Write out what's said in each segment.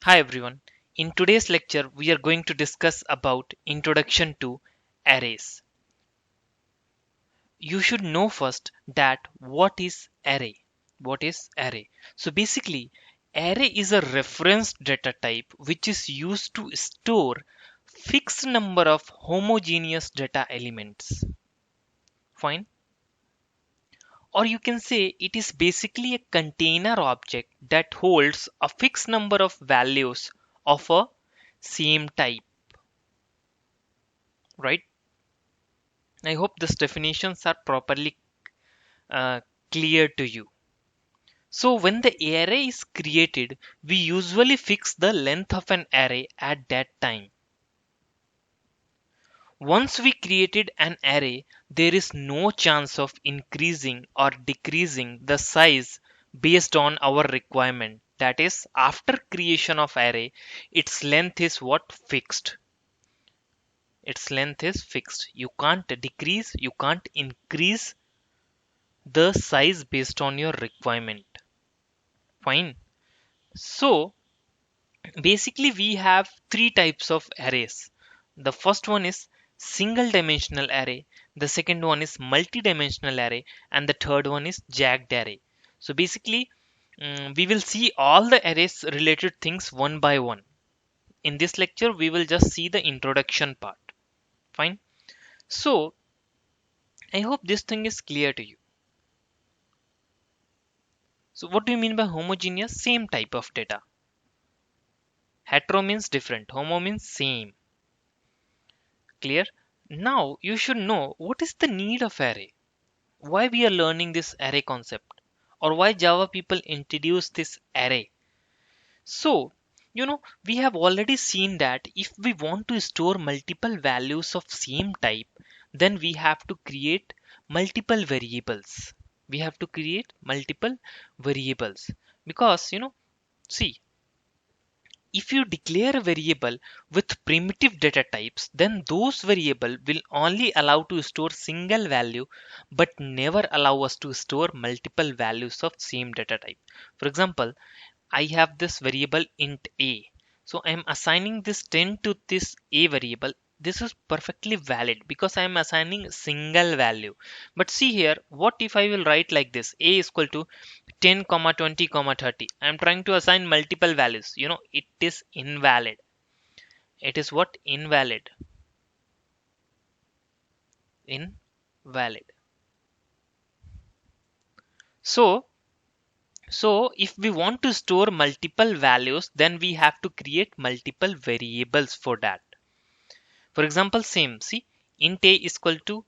Hi everyone. In today's lecture, we are going to discuss about introduction to arrays. You should know first that what is array? What is array? So basically, array is a reference data type which is used to store fixed number of homogeneous data elements. Fine. Or you can say it is basically a container object that holds a fixed number of values of a same type, right? I hope these definitions are properly uh, clear to you. So when the array is created, we usually fix the length of an array at that time. Once we created an array, there is no chance of increasing or decreasing the size based on our requirement. That is, after creation of array, its length is what fixed. Its length is fixed. You can't decrease, you can't increase the size based on your requirement. Fine. So basically we have three types of arrays. The first one is single dimensional array, the second one is multi-dimensional array, and the third one is jagged array. So basically we will see all the arrays related things one by one. In this lecture we will just see the introduction part. Fine. So I hope this thing is clear to you. So what do you mean by homogeneous? Same type of data. Hetero means different, homo means same. Clear? Now you should know what is the need of array. Why we are learning this array concept, or why Java people introduced this array. So, we have already seen that if we want to store multiple values of same type, then we have to create multiple variables. We have to create multiple variables because, see, if you declare a variable with primitive data types, then those variable will only allow to store single value but never allow us to store multiple values of same data type. For example, I have this variable int a. So I am assigning this 10 to this a variable. This is perfectly valid because I am assigning single value. But see here, what if I will write like this? A is equal to 10 comma 20 comma 30. I am trying to assign multiple values. It is invalid. It is what? Invalid. Invalid. So if we want to store multiple values, then we have to create multiple variables for that. For example, same, see, int a is equal to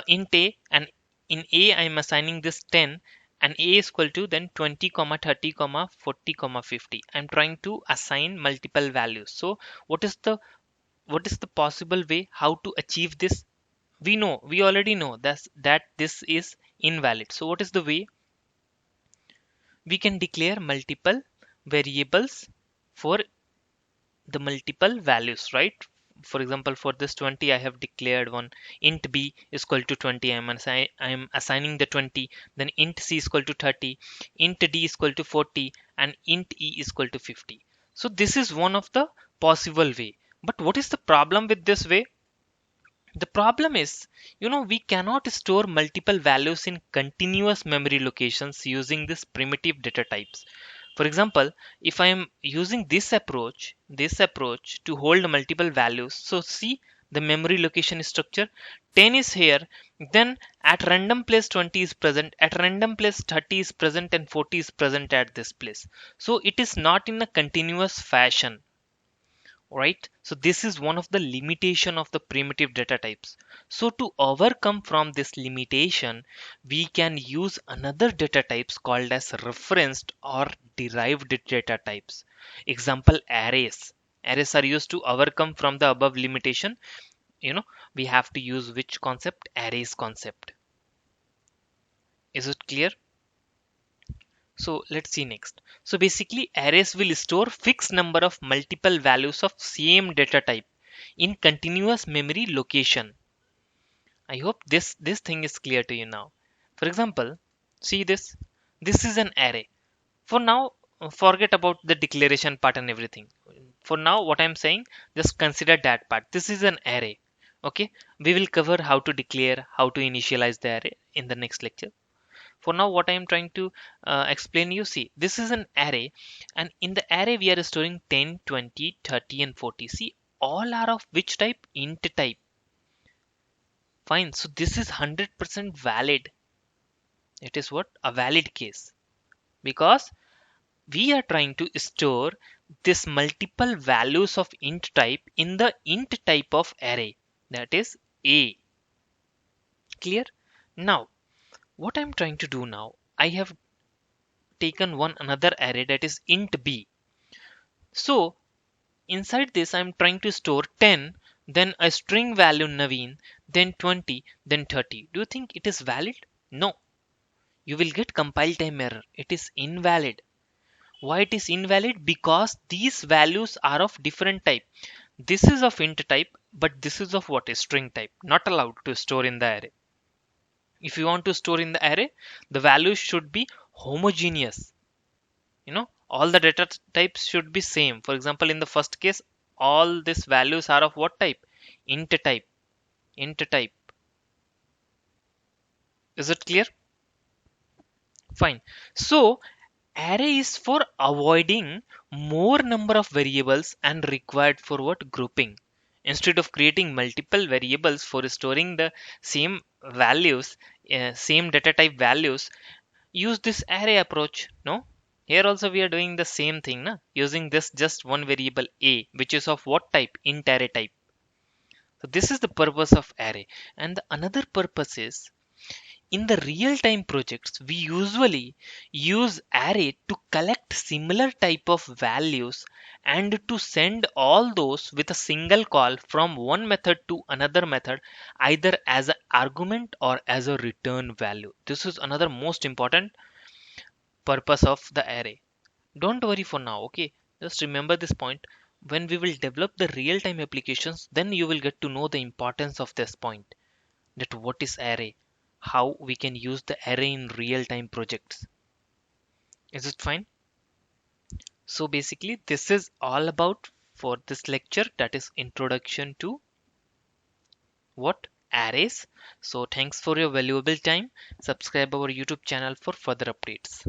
int a, and in a I am assigning this 10, and a is equal to then 20 comma 30 comma 40 comma 50. I'm trying to assign multiple values. So what is the possible way how to achieve this? We already know that this is invalid. So what is the way? We can declare multiple variables for the multiple values, right? For example, for this 20 I have declared one int b is equal to 20. I am assigning the 20. Then int c is equal to 30, int d is equal to 40, and int e is equal to 50. So this is one of the possible way. But what is the problem with this way? The problem is, we cannot store multiple values in continuous memory locations using this primitive data types. For example, if I am using this approach to hold multiple values, so see the memory location structure. 10 is here, then at random place 20 is present, at random place 30 is present, and 40 is present at this place. So it is not in a continuous fashion, right? So this is one of the limitation of the primitive data types. So to overcome from this limitation, we can use another data types called as referenced or derived data types. Example, arrays are used to overcome from the above limitation. We have to use which concept? Arrays concept. Is it clear? So let's see next. So basically arrays will store fixed number of multiple values of same data type in continuous memory location. I hope this thing is clear to you now. For example, see this. This is an array. For now, forget about the declaration part and everything. For now, what I'm saying, just consider that part. This is an array. Okay, we will cover how to declare, how to initialize the array in the next lecture. For now, what I am trying to explain you, see, this is an array, and in the array we are storing 10, 20, 30, and 40. See, all are of which type? Int type. Fine. So this is 100% valid. It is what? A valid case. Because we are trying to store this multiple values of int type in the int type of array, that is a. Clear? Now what I'm trying to do now, I have taken one another array, that is int b. So inside this I'm trying to store 10, then a string value Naveen, then 20, then 30. Do you think it is valid? No. You will get compile time error. It is invalid. Why it is invalid? Because these values are of different type. This is of int type, but this is of what? A string type. Not allowed to store in the array. If you want to store in the array, the values should be homogeneous. All the data types should be same. For example, in the first case, all these values are of what type? Int type. Int type. Is it clear? Fine. So array is for avoiding more number of variables and required for what? Grouping. Instead of creating multiple variables for storing the same values, same data type values, use this array approach. No, here also we are doing the same thing, na? Using this just one variable a, which is of what type? Int array type. So this is the purpose of array. And the another purpose is, in the real-time projects, we usually use array to collect similar type of values and to send all those with a single call from one method to another method, either as an argument or as a return value. This is another most important purpose of the array. Don't worry for now, okay? Just remember this point. When we will develop the real-time applications, then you will get to know the importance of this point, that what is array, how we can use the array in real-time projects. Is it fine? So basically this is all about for this lecture, that is introduction to what? Arrays. So thanks for your valuable time. Subscribe our YouTube channel for further updates.